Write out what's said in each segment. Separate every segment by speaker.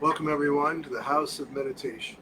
Speaker 1: Welcome everyone to the House of Meditation.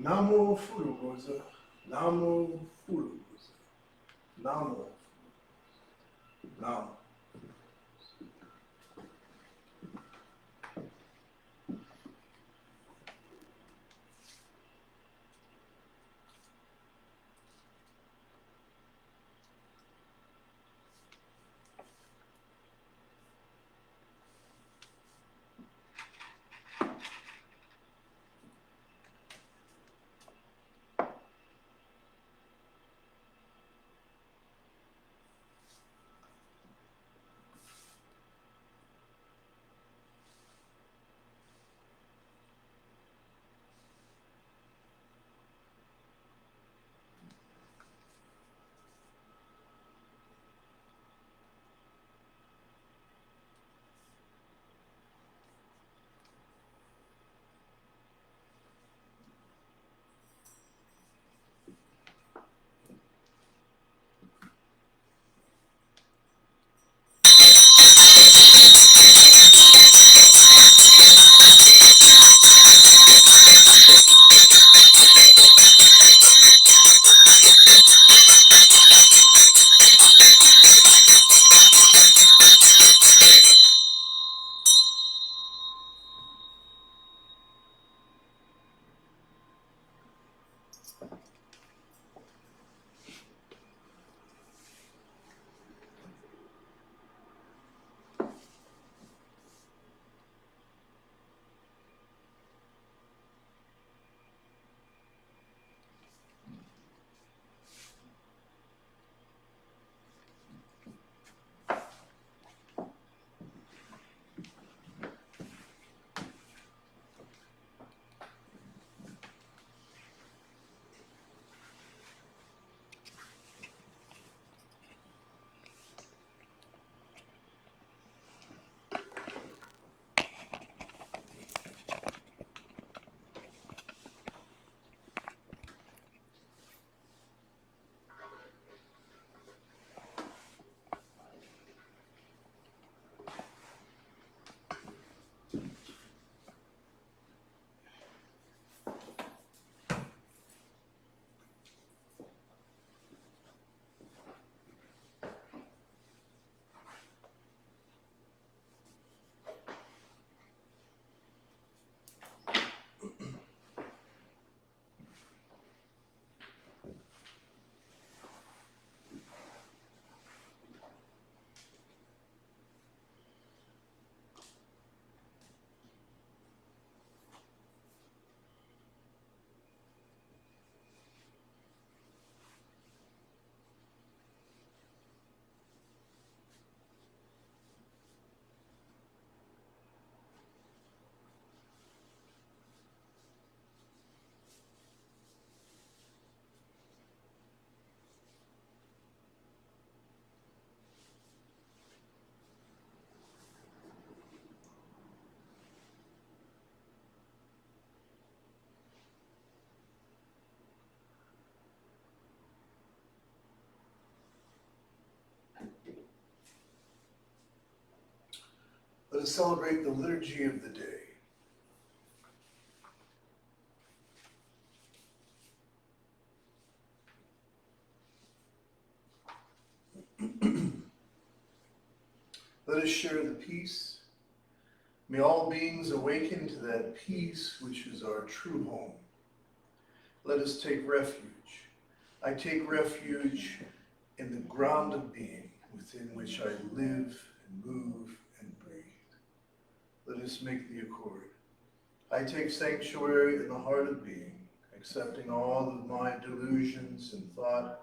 Speaker 1: Namo Furugoza, Namo Furugoza, Namo, Namo. Let us celebrate the liturgy of the day. Let us share the peace. May all beings awaken to that peace which is our true home. Let us take refuge. I take refuge in the ground of being within which I live and move and breathe. Let us make the accord. I take sanctuary in the heart of being, accepting all of my delusions in thought,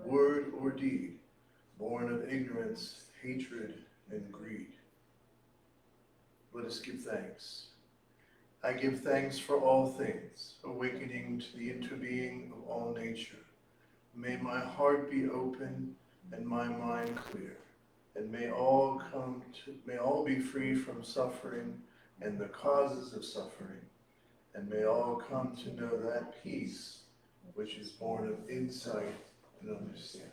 Speaker 1: word, or deed, born of ignorance, hatred, and greed. Let us give thanks. I give thanks for all things, awakening to the interbeing of all nature. May my heart be open and my mind clear, and may all be free from suffering and the causes of suffering, and may all come to know that peace which is born of insight and understanding.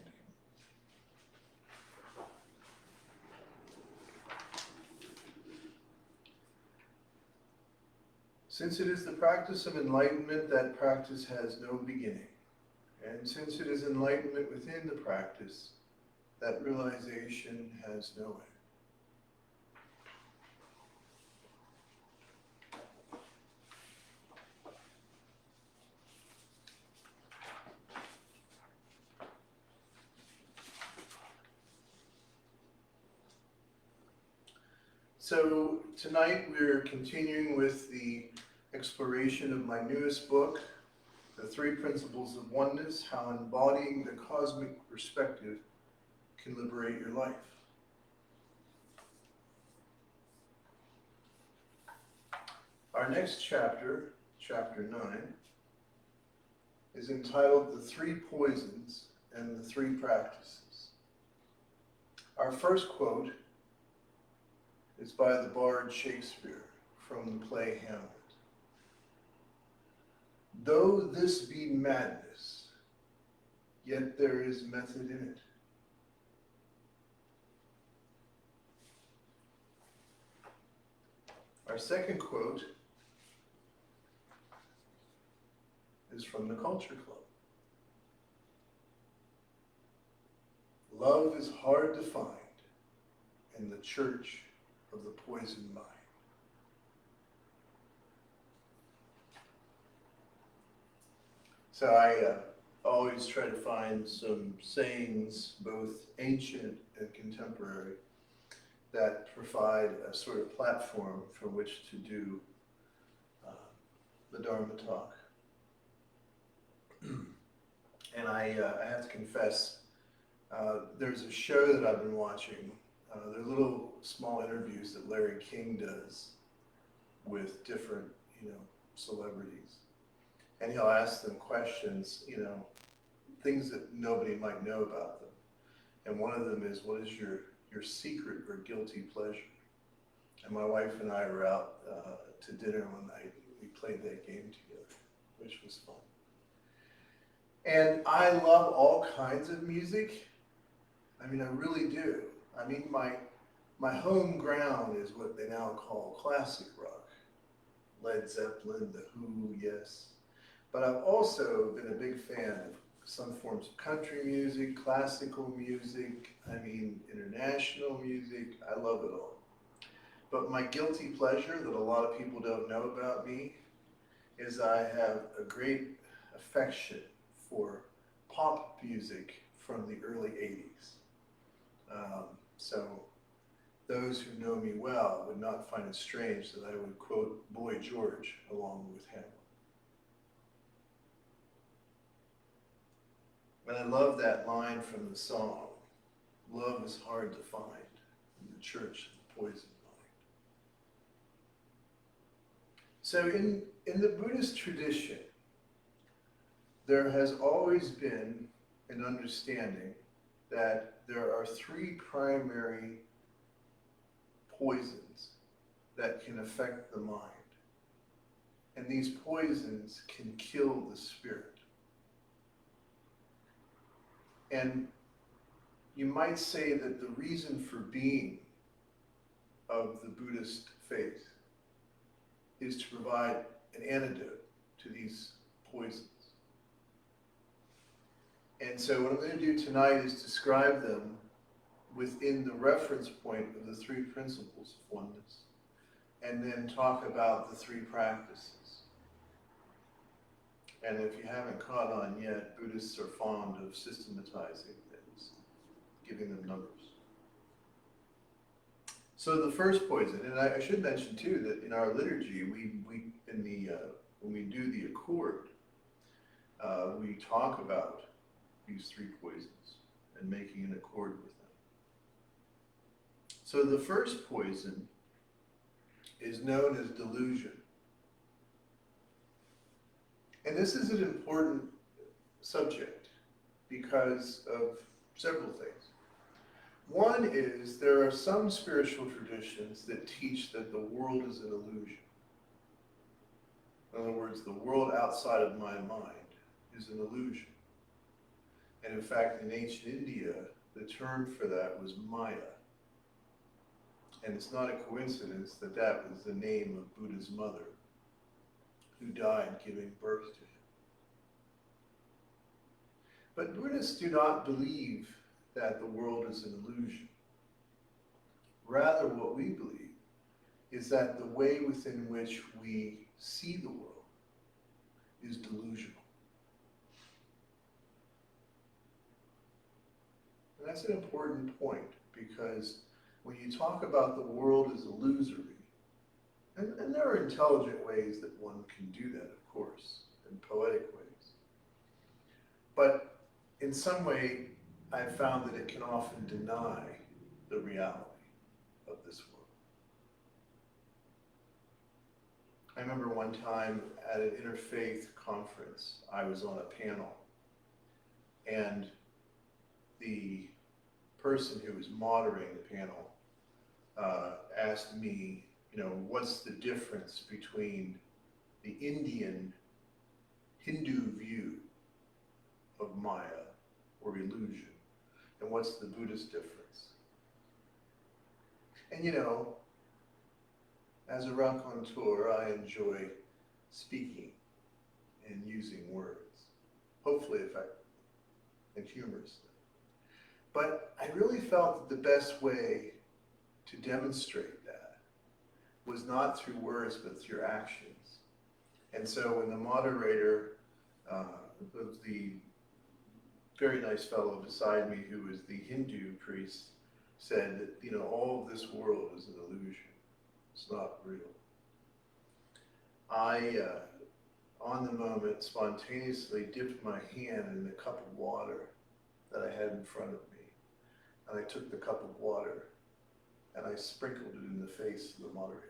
Speaker 1: Since it is the practice of enlightenment, that practice has no beginning. And since it is enlightenment within the practice, that realization has no end. So tonight we're continuing with the exploration of my newest book, The Three Principles of Oneness, How Embodying the Cosmic Perspective Can Liberate Your Life. Our next chapter, chapter 9, is entitled The Three Poisons and the Three Practices. Our first quote is by the bard Shakespeare from the play Hamlet. Though this be madness, yet there is method in it. Our second quote is from the Culture Club. Love is hard to find in the church of the poisoned mind. So I always try to find some sayings, both ancient and contemporary, that provide a sort of platform from which to do the Dharma talk. And I have to confess, there's a show that I've been watching. They're little small interviews that Larry King does with different, celebrities. And he'll ask them questions, things that nobody might know about them. And one of them is, what is your secret or guilty pleasure? And my wife and I were out to dinner one night. We played that game together, which was fun. And I love all kinds of music. I really do. My home ground is what they now call classic rock. Led Zeppelin, The Who, yes. But I've also been a big fan of some forms of country music, classical music, international music. I love it all. But my guilty pleasure that a lot of people don't know about me is I have a great affection for pop music from the early 80s. So those who know me well would not find it strange that I would quote Boy George along with Hamlet. And I love that line from the song, love is hard to find in the church of the poisoned mind. So in the Buddhist tradition, there has always been an understanding that there are three primary poisons that can affect the mind. And these poisons can kill the spirit. And you might say that the reason for being of the Buddhist faith is to provide an antidote to these poisons. And so what I'm going to do tonight is describe them within the reference point of the Three Principles of Oneness, and then talk about the three practices. And if you haven't caught on yet, Buddhists are fond of systematizing things, giving them numbers. So the first poison, and I should mention too that in our liturgy, when we do the accord, we talk about these three poisons and making an accord with them. So the first poison is known as delusion. And this is an important subject because of several things. One is there are some spiritual traditions that teach that the world is an illusion. In other words, the world outside of my mind is an illusion. And in fact, in ancient India, the term for that was Maya. And it's not a coincidence that that was the name of Buddha's mother, who died giving birth to him. But Buddhists do not believe that the world is an illusion. Rather, what we believe is that the way within which we see the world is delusional. And that's an important point, because when you talk about the world as illusory, and there are intelligent ways that one can do that, of course, and poetic ways. But in some way, I've found that it can often deny the reality of this world. I remember one time at an interfaith conference, I was on a panel, and the person who was moderating the panel asked me, what's the difference between the Indian Hindu view of Maya or illusion, and what's the Buddhist difference? And as a raconteur, I enjoy speaking and using words, hopefully effectively and humorously. But I really felt that the best way to demonstrate that was not through words, but through actions. And so when the moderator, the very nice fellow beside me, who was the Hindu priest, said that, all of this world is an illusion. It's not real. I, on the moment, spontaneously dipped my hand in the cup of water that I had in front of me. And I took the cup of water and I sprinkled it in the face of the moderator.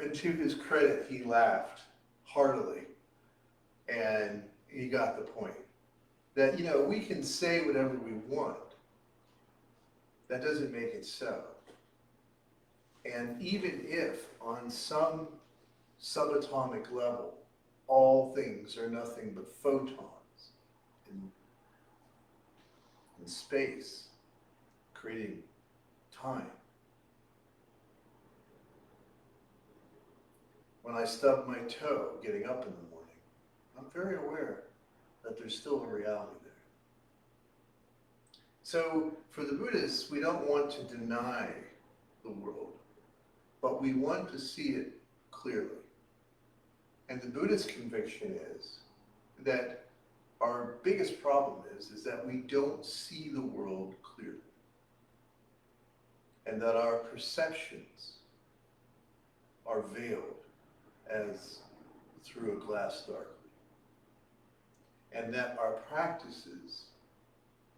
Speaker 1: And to his credit, he laughed heartily, and he got the point. That, we can say whatever we want. That doesn't make it so. And even if, on some subatomic level, all things are nothing but photons in space, creating time. When I stub my toe getting up in the morning, I'm very aware that there's still a reality there. So for the Buddhists, we don't want to deny the world, but we want to see it clearly. And the Buddhist conviction is that our biggest problem is that we don't see the world clearly. And that our perceptions are veiled as through a glass darkly. And that our practices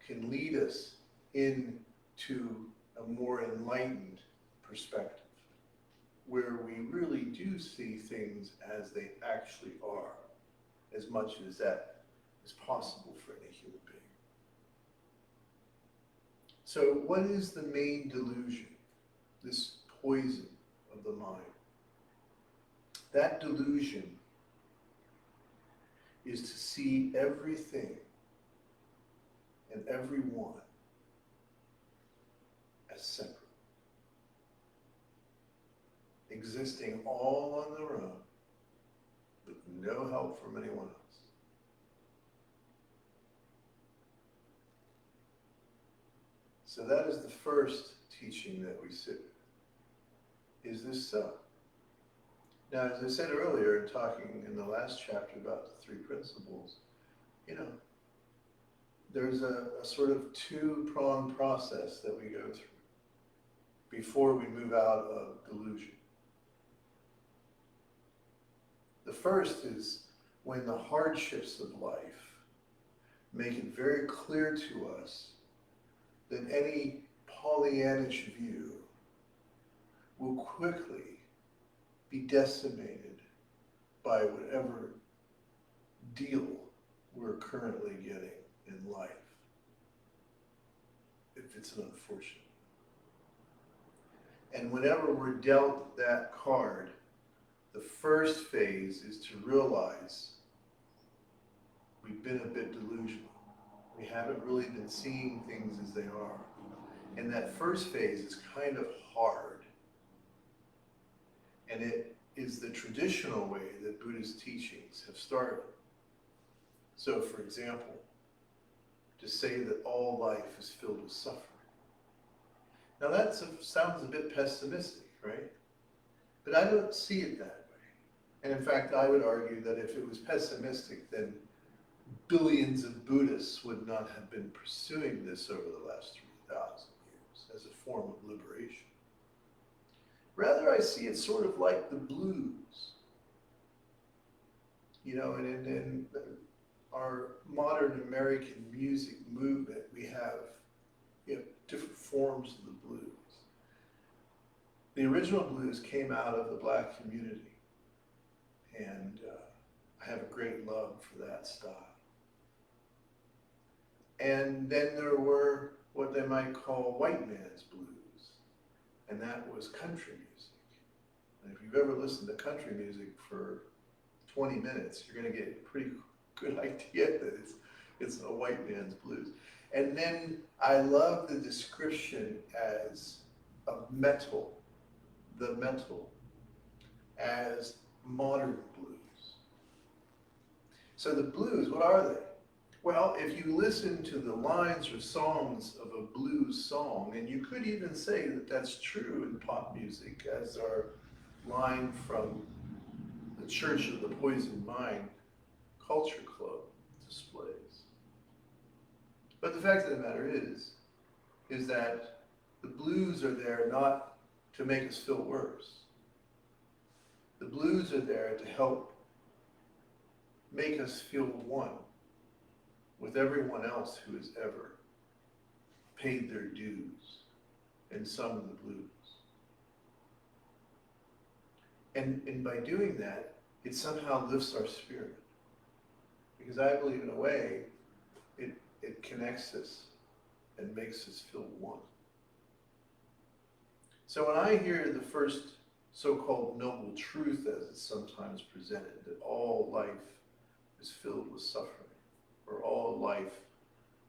Speaker 1: can lead us into a more enlightened perspective, where we really do see things as they actually are, as much as that is possible for any human being. So what is the main delusion, this poison of the mind? That delusion is to see everything and everyone as separate, existing all on their own, with no help from anyone else. So that is the first teaching that we sit with. Is this so? Now, as I said earlier, in talking in the last chapter about the three principles, there's a sort of two-pronged process that we go through before we move out of delusion. The first is when the hardships of life make it very clear to us that any Pollyannish view will quickly be decimated by whatever deal we're currently getting in life, if it's an unfortunate. And whenever we're dealt that card, the first phase is to realize we've been a bit delusional. We haven't really been seeing things as they are. And that first phase is kind of hard. And it is the traditional way that Buddhist teachings have started. So, for example, to say that all life is filled with suffering. Now that sounds a bit pessimistic, right? But I don't see it that way. And in fact, I would argue that if it was pessimistic, then billions of Buddhists would not have been pursuing this over the last 3,000 years as a form of liberation. Rather, I see it sort of like the blues. And in our modern American music movement, we have different forms of the blues. The original blues came out of the Black community, and I have a great love for that style. And then there were what they might call white man's blues, and that was country music. And if you've ever listened to country music for 20 minutes, you're going to get a pretty good idea that it's a white man's blues. And then I love the description as of metal, the metal, as modern blues. So the blues, what are they? Well, if you listen to the lines or songs of a blues song, and you could even say that that's true in pop music, as our line from the Church of the Poisoned Mind Culture Club displays. But the fact of the matter is that the blues are there not to make us feel worse. The blues are there to help make us feel one with everyone else who has ever paid their dues and sung the blues. And by doing that, it somehow lifts our spirit. Because I believe in a way, it connects us and makes us feel one. So when I hear the first so-called noble truth as it's sometimes presented, that all life is filled with suffering, or all life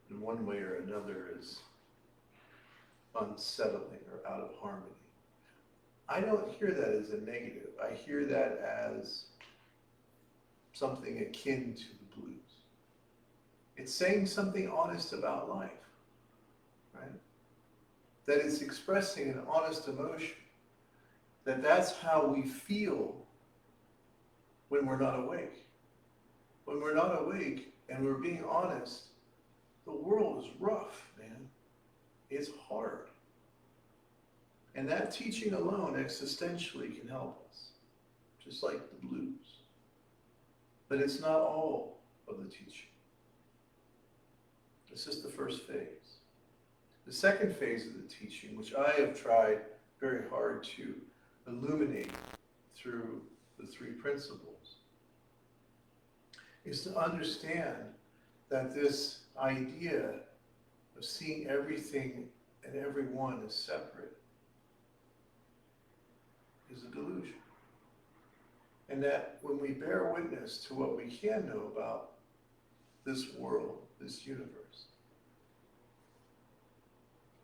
Speaker 1: in one way or another is unsettling or out of harmony, I don't hear that as a negative. I hear that as something akin to the blues. It's saying something honest about life, right? That it's expressing an honest emotion. That's how we feel when we're not awake. When we're not awake and we're being honest, the world is rough, man. It's hard. And that teaching alone existentially can help us, just like the blues. But it's not all of the teaching. This is the first phase. The second phase of the teaching, which I have tried very hard to illuminate through the three principles, is to understand that this idea of seeing everything and everyone as separate is a delusion. And that when we bear witness to what we can know about this world, this universe,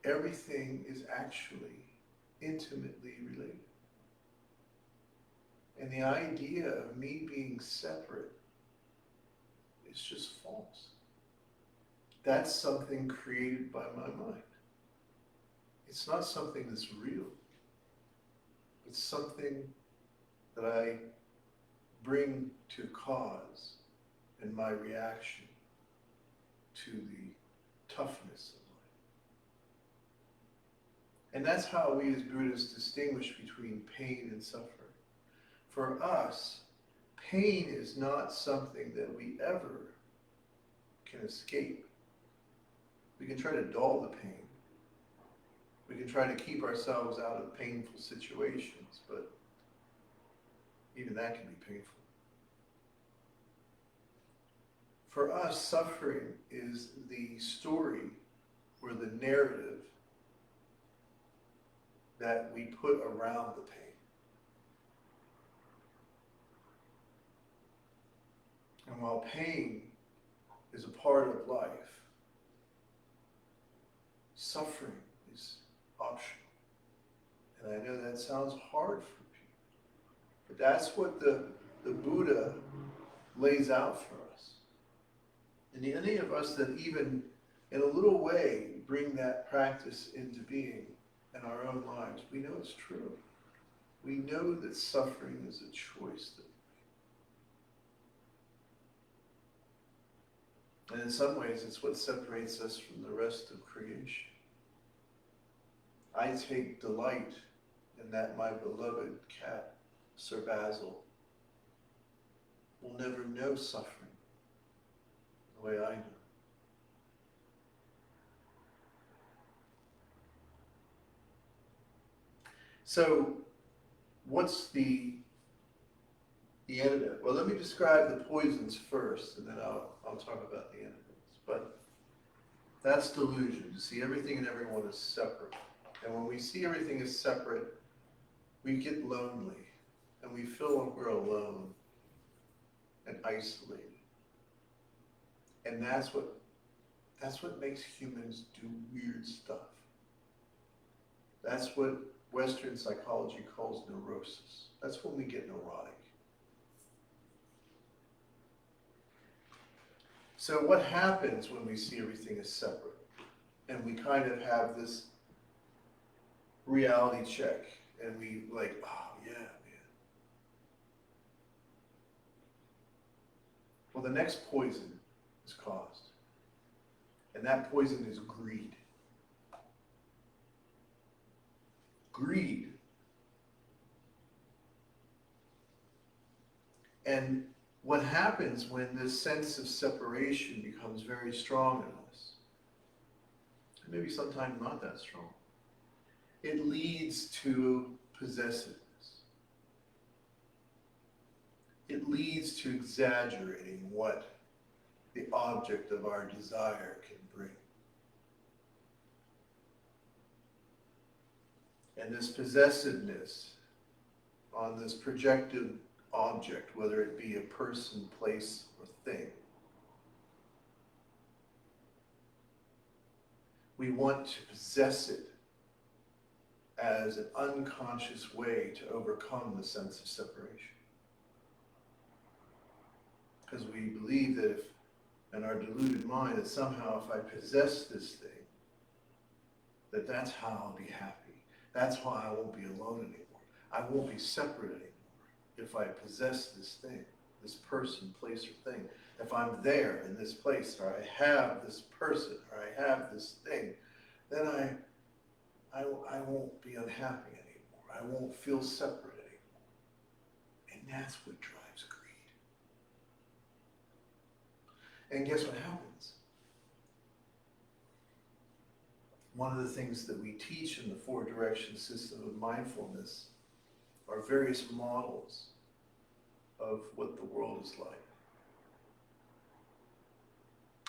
Speaker 1: everything is actually intimately related. And the idea of me being separate is just false. That's something created by my mind. It's not something that's real. It's something that I bring to cause in my reaction to the toughness of life. And that's how we as Buddhists distinguish between pain and suffering. For us, pain is not something that we ever can escape. We can try to dull the pain. We can try to keep ourselves out of painful situations, but even that can be painful. For us, suffering is the story or the narrative that we put around the pain. And while pain is a part of life, suffering is optional. And I know that sounds hard for people, but that's what the Buddha lays out for us. And any of us that even in a little way bring that practice into being in our own lives, we know it's true. We know that suffering is a choice that and in some ways, it's what separates us from the rest of creation. I take delight in that my beloved cat, Sir Basil, will never know suffering the way I do. So, what's the antidote? Well, let me describe the poisons first, and then I'll talk about the antidotes. But that's delusion, to see everything and everyone as separate. And when we see everything as separate, we get lonely, and we feel like we're alone and isolated. And that's what makes humans do weird stuff. That's what Western psychology calls neurosis. That's when we get neurotic. So what happens when we see everything as separate? And we kind of have this reality check, and we like, oh yeah, man. Well, the next poison is caused. And that poison is greed. Greed. And what happens when this sense of separation becomes very strong in us, and maybe sometimes not that strong, it leads to possessiveness. It leads to exaggerating what the object of our desire can bring. And this possessiveness on this projected object, whether it be a person, place, or thing, we want to possess it as an unconscious way to overcome the sense of separation. Because we believe that if, in our deluded mind, that somehow if I possess this thing, that that's how I'll be happy. That's why I won't be alone anymore. I won't be separate anymore if I possess this thing, this person, place, or thing. If I'm there in this place, or I have this person, or I have this thing, then I won't be unhappy anymore. I won't feel separate anymore. And that's what drives greed. And guess what happens? One of the things that we teach in the Four Direction system of mindfulness are various models of what the world is like.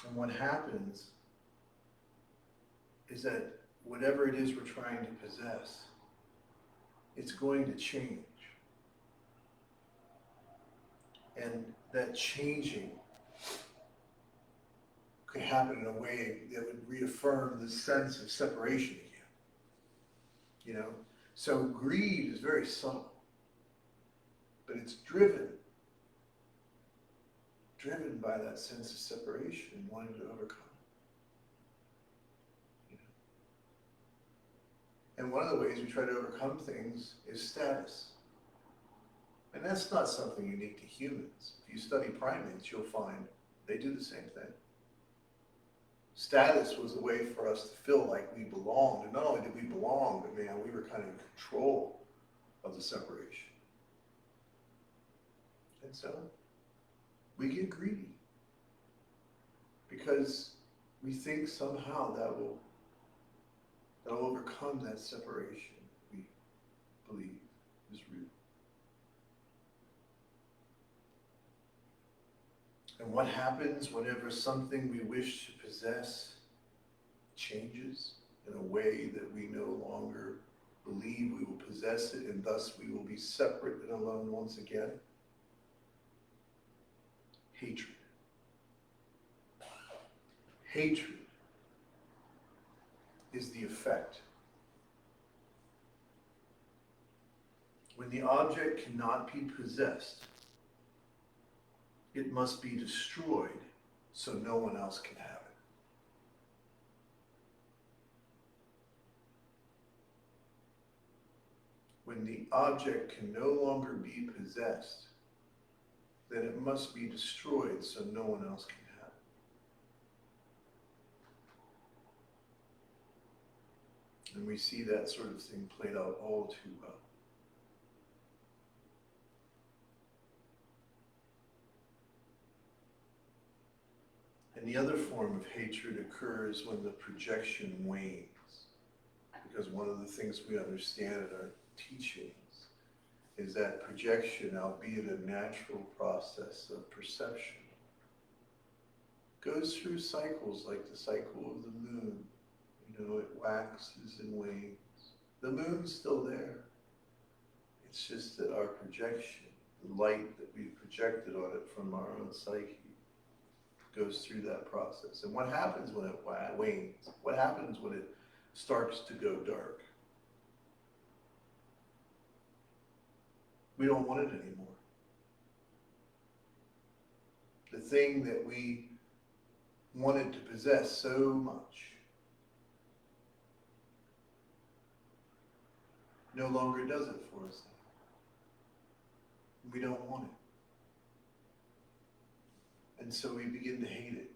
Speaker 1: And what happens is that whatever it is we're trying to possess, it's going to change. And that changing could happen in a way that would reaffirm the sense of separation again. you know? So greed is very subtle, but it's driven by that sense of separation and wanting to overcome. You know? And one of the ways we try to overcome things is status. And that's not something unique to humans. If you study primates, you'll find they do the same thing. Status was a way for us to feel like we belonged. And not only did we belong, but man, we were kind of in control of the separation. And so we get greedy because we think somehow that'll overcome that separation we believe is real. And what happens whenever something we wish to possess changes in a way that we no longer believe we will possess it, and thus we will be separate and alone once again? Hatred. Hatred is the effect. When the object cannot be possessed, it must be destroyed so no one else can have it. When the object can no longer be possessed, then it must be destroyed so no one else can have it. And we see that sort of thing played out all too well. And the other form of hatred occurs when the projection wanes. Because one of the things we understand in our teachings is that projection, albeit a natural process of perception, goes through cycles like the cycle of the moon. You know, it waxes and wanes. The moon's still there. It's just that our projection, the light that we projected on it from our own psyche, goes through that process. And what happens when it wanes? What happens when it starts to go dark? We don't want it anymore. The thing that we wanted to possess so much no longer does it for us. We don't want it. And so we begin to hate it,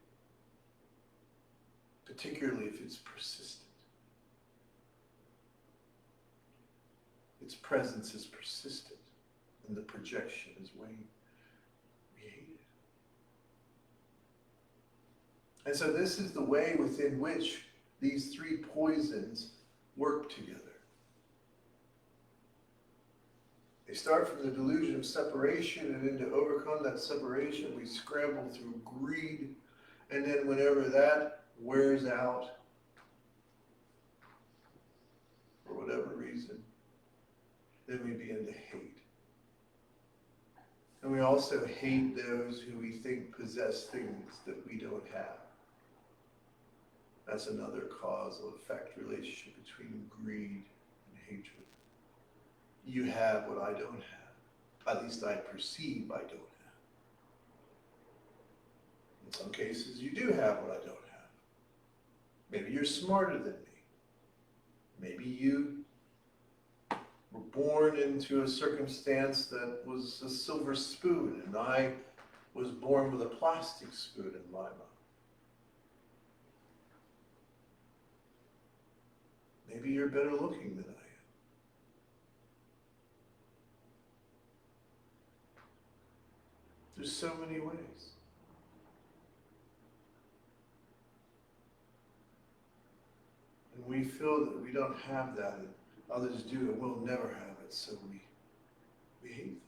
Speaker 1: particularly if it's persistent. Its presence is persistent, and the projection is waning. We hate it. And so this is the way within which these three poisons work together. They start from the delusion of separation, and then to overcome that separation, we scramble through greed. And then whenever that wears out, for whatever reason, then we begin to hate. And we also hate those who we think possess things that we don't have. That's another causal effect relationship between greed and hatred. You have what I don't have. At least I perceive I don't have. In some cases, you do have what I don't have. Maybe you're smarter than me. Maybe you were born into a circumstance that was a silver spoon, and I was born with a plastic spoon in my mouth. Maybe you're better looking than I am. There's so many ways. And we feel that we don't have that, and others do, and we'll never have it, so we hate them.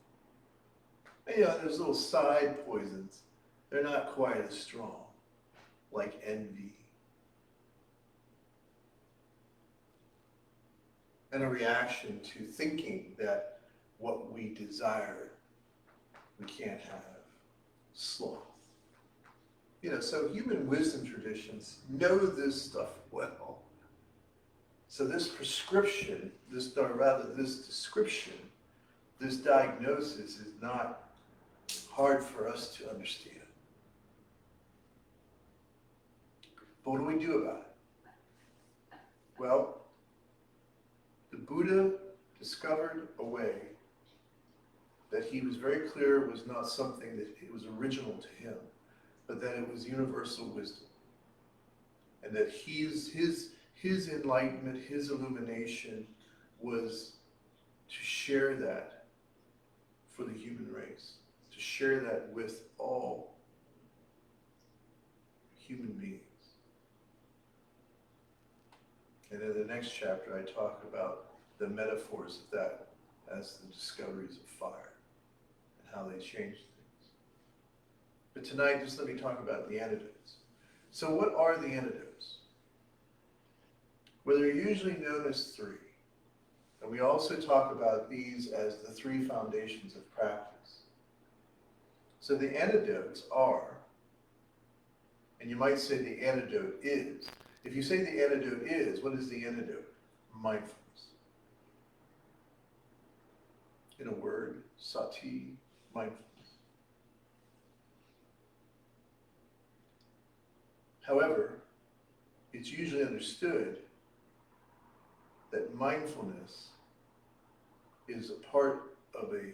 Speaker 1: And you know, there's little side poisons. They're not quite as strong, like envy. And a reaction to thinking that what we desire, we can't have. Sloth. You know, so human wisdom traditions know this stuff well. So this prescription, or rather this description, this diagnosis is not hard for us to understand. But what do we do about it? Well, the Buddha discovered a way that he was very clear was not something that it was original to him, but that it was universal wisdom. And that his enlightenment, his illumination was to share that for the human race, to share that with all human beings. And in the next chapter, I talk about the metaphors of that as the discoveries of fire and how they change things. But tonight, just let me talk about the antidotes. So what are the antidotes? Well, they're usually known as three. And we also talk about these as the three foundations of practice. So the antidotes are, and you might say the antidote is. If you say the antidote is, what is the antidote? Mindfulness. In a word, sati, mindfulness. However, it's usually understood that mindfulness is a part of a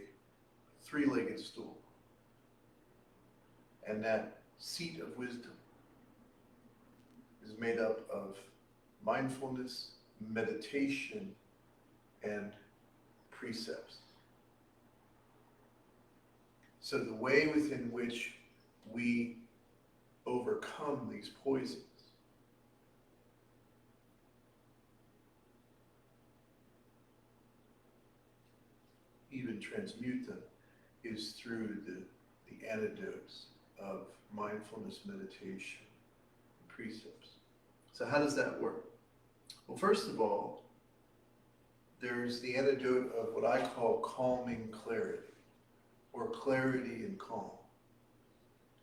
Speaker 1: three-legged stool, and that seat of wisdom is made up of mindfulness, meditation, and precepts. So the way within which we overcome these poisons even transmute them is through the antidotes of mindfulness, meditation, and precepts. So how does that work? Well, first of all, there's the antidote of what I call calming clarity, or clarity and calm.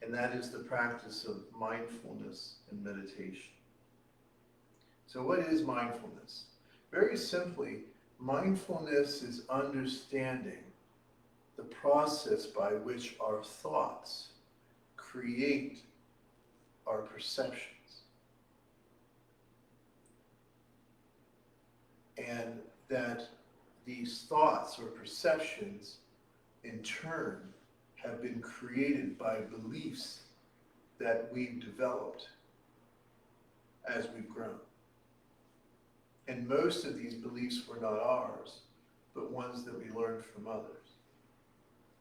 Speaker 1: And that is the practice of mindfulness and meditation. So what is mindfulness? Very simply, mindfulness is understanding the process by which our thoughts create our perceptions. And that these thoughts or perceptions, in turn, have been created by beliefs that we've developed as we've grown. And most of these beliefs were not ours, but ones that we learned from others.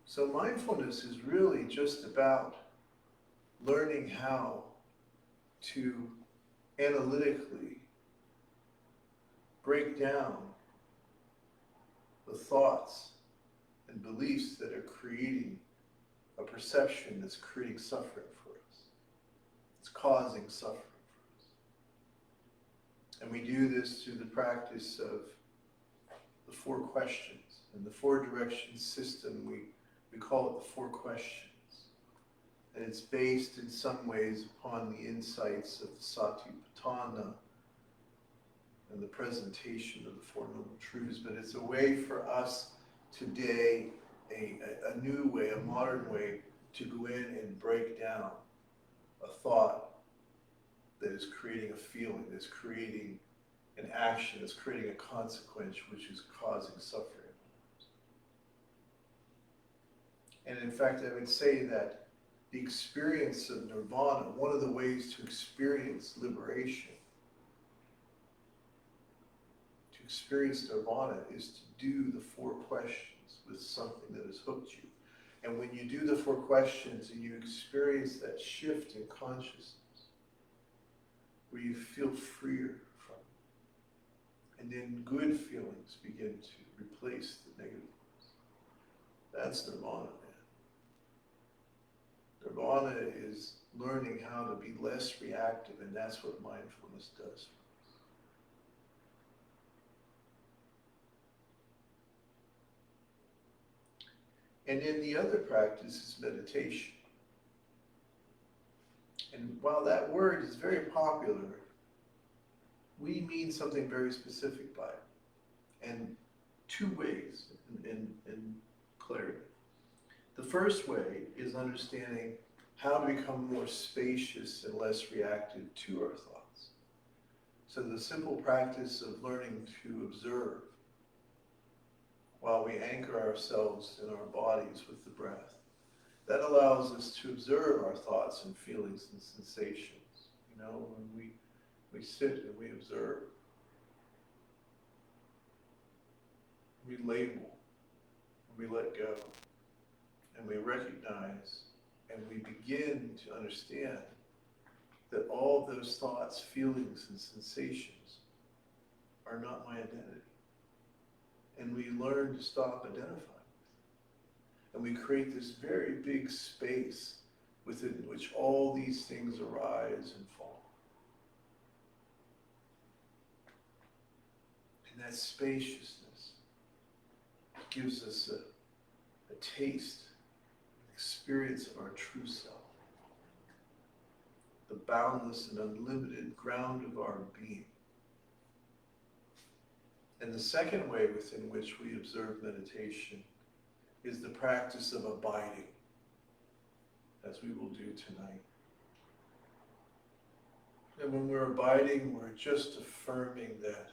Speaker 1: So mindfulness is really just about learning how to analytically break down the thoughts and beliefs that are creating a perception that's creating suffering for us. It's causing suffering for us. And we do this through the practice of the four questions. And the four direction system, we call it the four questions. And it's based in some ways upon the insights of the Satipatthana and the presentation of the Four Noble Truths. But it's a way for us today, a new way, a modern way, to go in and break down a thought that is creating a feeling, that's creating an action, that's creating a consequence, which is causing suffering. And in fact, I would say that the experience of nirvana, one of the ways to experience liberation, to experience nirvana, is to do the four questions with something that has hooked you. And when you do the four questions and you experience that shift in consciousness, where you feel freer from it, and then good feelings begin to replace the negative ones. That's nirvana, man. Nirvana is learning how to be less reactive, and that's what mindfulness does. And then the other practice is meditation. And while that word is very popular, we mean something very specific by it. And two ways in clarity. The first way is understanding how to become more spacious and less reactive to our thoughts. So the simple practice of learning to observe while we anchor ourselves in our bodies with the breath, that allows us to observe our thoughts and feelings and sensations. You know, when we sit and we observe, we label, and we let go, and we recognize, and we begin to understand that all those thoughts, feelings, and sensations are not my identity. And we learn to stop identifying with them. And we create this very big space within which all these things arise and fall. And that spaciousness gives us a taste, an experience of our true self. The boundless and unlimited ground of our being. And the second way within which we observe meditation is the practice of abiding, as we will do tonight. And when we're abiding, we're just affirming that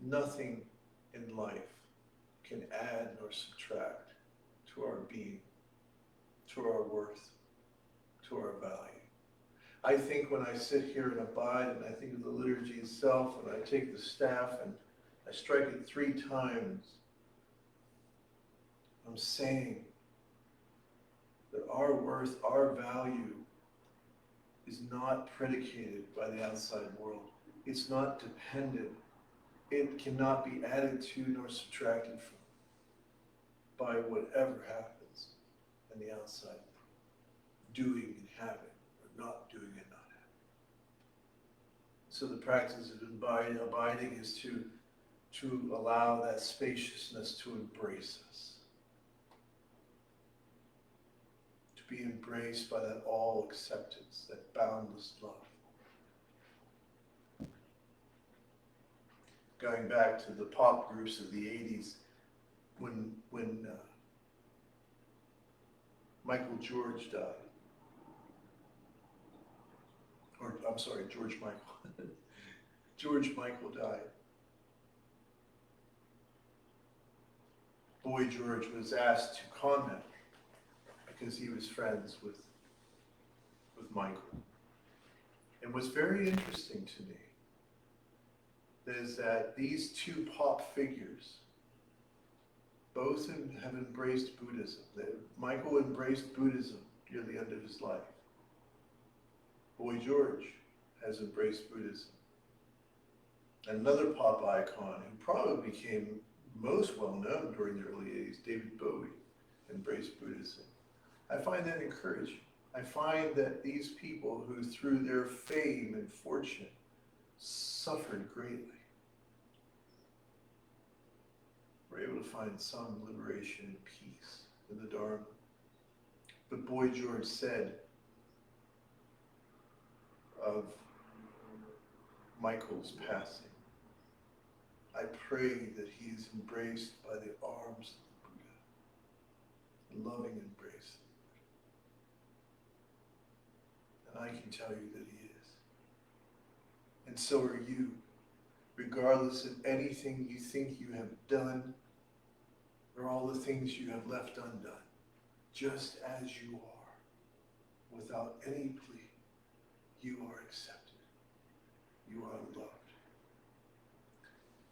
Speaker 1: nothing in life can add nor subtract to our being, to our worth, to our value. I think when I sit here and abide, and I think of the liturgy itself, and I take the staff and I strike it 3 times, I'm saying that our worth, our value is not predicated by the outside world. It's not dependent. It cannot be added to nor subtracted from by whatever happens in the outside world, doing and having, or not doing and not having. So the practice of abiding is to allow that spaciousness to embrace us, to be embraced by that all acceptance, that boundless love. Going back to the pop groups of the 80s, when Michael George died, or I'm sorry, George Michael, George Michael died. Boy George was asked to comment because he was friends with Michael. And what's very interesting to me is that these two pop figures both have embraced Buddhism. Michael embraced Buddhism near the end of his life. Boy George has embraced Buddhism. Another pop icon who probably became most well known during the early 80s, David Bowie, embraced Buddhism. I find that encouraging. I find that these people who through their fame and fortune suffered greatly were able to find some liberation and peace in the Dharma. But Boy George said of Michael's passing, I pray that he is embraced by the arms of the Buddha, a loving embrace. And I can tell you that he is. And so are you, regardless of anything you think you have done or all the things you have left undone, just as you are, without any plea, you are accepted. You are loved.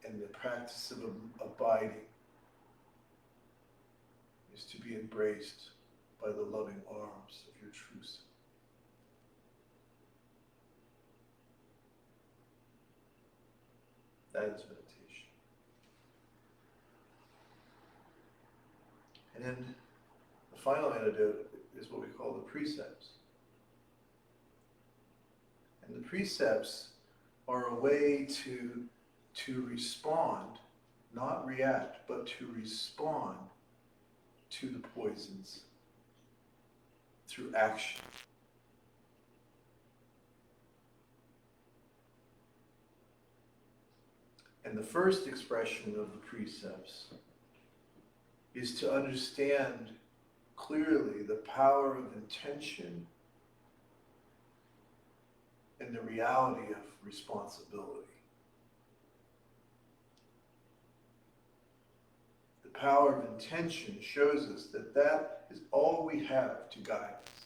Speaker 1: And the practice of abiding is to be embraced by the loving arms of your true self. That is meditation. And then the final antidote is what we call the precepts. And the precepts are a way to respond, not react, but to respond to the poisons through action. And the first expression of the precepts is to understand clearly the power of intention and the reality of responsibility. The power of intention shows us that that is all we have to guide us.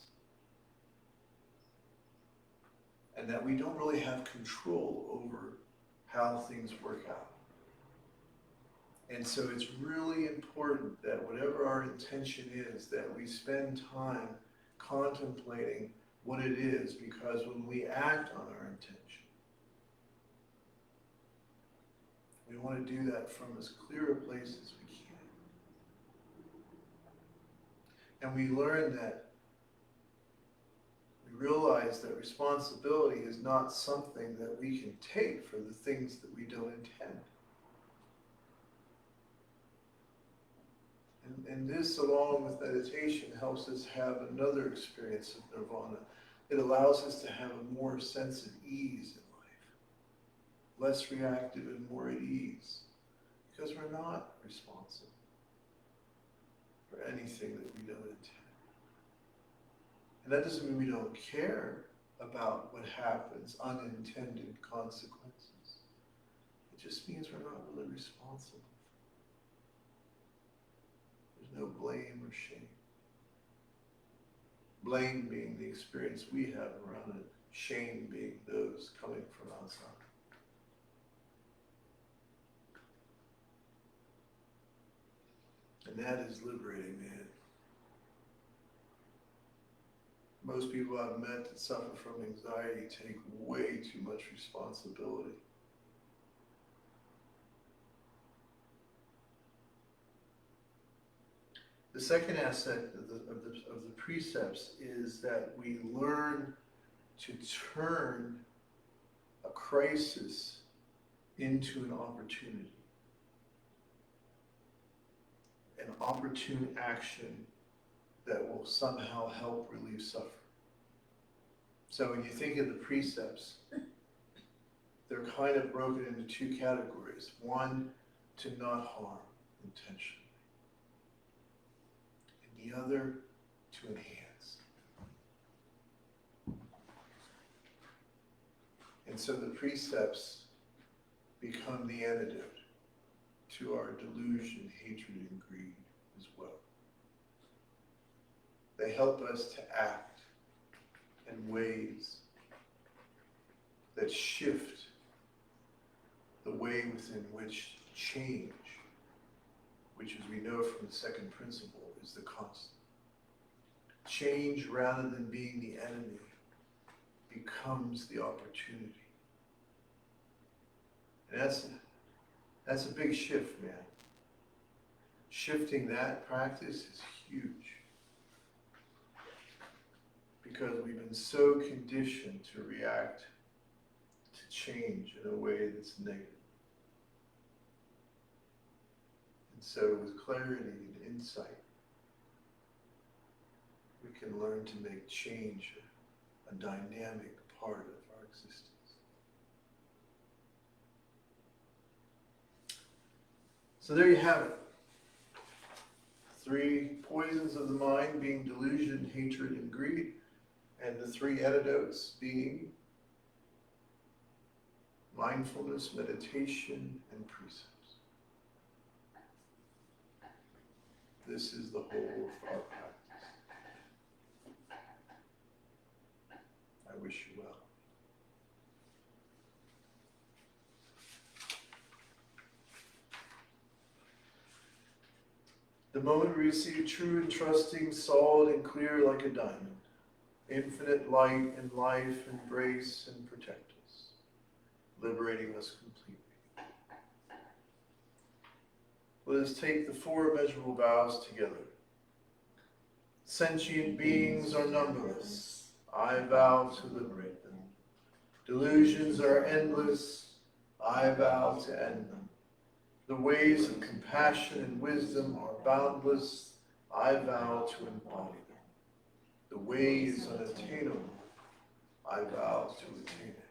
Speaker 1: And that we don't really have control over how things work out. And so it's really important that whatever our intention is, that we spend time contemplating what it is, because when we act on our intention, we want to do that from as clear a place as we can. And we learn that, we realize that responsibility is not something that we can take for the things that we don't intend. And this, along with meditation, helps us have another experience of nirvana. It allows us to have a more sense of ease in life, less reactive and more at ease, because we're not responsible for anything that we don't intend. And that doesn't mean we don't care about what happens, unintended consequences. It just means we're not really responsible. There's no blame or shame. Blame being the experience we have around it, shame being those coming from outside. And that is liberating, man. Most people I've met that suffer from anxiety take way too much responsibility. The second aspect of the precepts is that we learn to turn a crisis into an opportunity. An opportune action that will somehow help relieve suffering. So when you think of the precepts, they're kind of broken into two categories. One, to not harm intentionally. And the other, to enhance. And so the precepts become the antidote to our delusion, hatred, and greed as well. They help us to act in ways that shift the way within which change, which as we know from the second principle, is the constant. Change, rather than being the enemy, becomes the opportunity. And that's a big shift, man. Shifting that practice is huge. Because we've been so conditioned to react to change in a way that's negative. And so with clarity and insight, we can learn to make change a dynamic part of our existence. So there you have it. 3 poisons of the mind being delusion, hatred, and greed. And the 3 antidotes being mindfulness, meditation, and precepts. This is the whole of our practice. I wish you well. The moment we receive true and trusting, solid and clear like a diamond, infinite light and life embrace and protect us, liberating us completely. Let us take the 4 immeasurable vows together. Sentient beings are numberless. I vow to liberate them. Delusions are endless. I vow to end them. The ways of compassion and wisdom are boundless. I vow to embody them. The way is unattainable. I vow to attain it.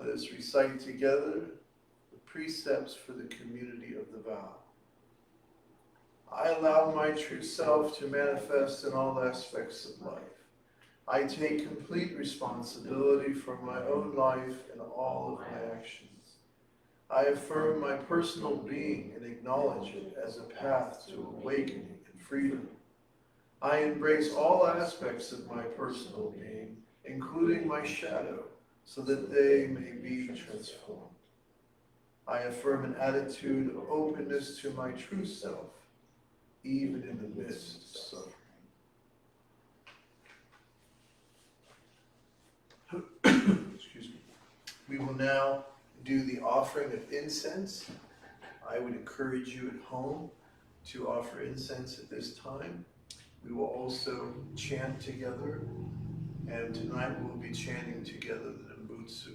Speaker 1: Let us recite together the precepts for the community of the vow. I allow my true self to manifest in all aspects of life. I take complete responsibility for my own life and all of my actions. I affirm my personal being and acknowledge it as a path to awakening and freedom. I embrace all aspects of my personal being, including my shadow, so that they may be transformed. I affirm an attitude of openness to my true self, even in the midst of suffering. Excuse me. We will now do the offering of incense. I would encourage you at home to offer incense at this time. We will also chant together, and tonight we'll be chanting together the Nembutsu.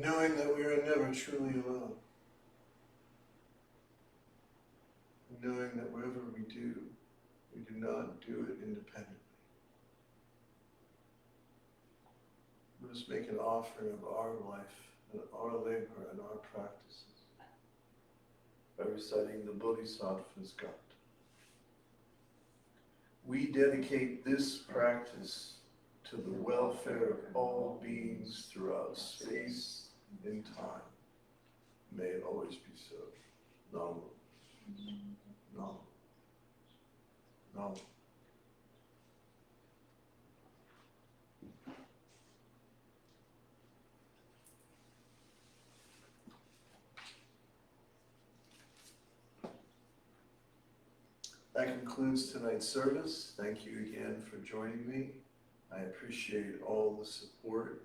Speaker 1: Knowing that we are never truly alone. Knowing that whatever we do not do it independently. Let us make an offering of our life and our labor and our practices by reciting the Bodhisattva's gut. We dedicate this practice to the welfare of all beings throughout space and time. May it always be so. Namo. Namo. Namo. That concludes tonight's service. Thank you again for joining me. I appreciate all the support.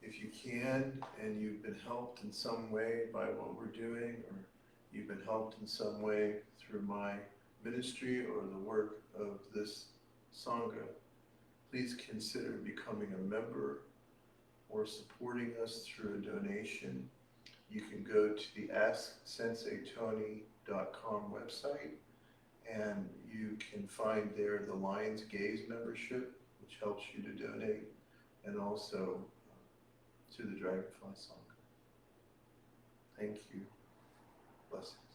Speaker 1: If you can, and you've been helped in some way by what we're doing, or you've been helped in some way through my ministry or the work of this Sangha, please consider becoming a member or supporting us through a donation. You can go to the AskSenseiTony.com website, and you can find there the Lion's Gaze membership, which helps you to donate, and also to the Dragonfly Sangha. Thank you. Blessings.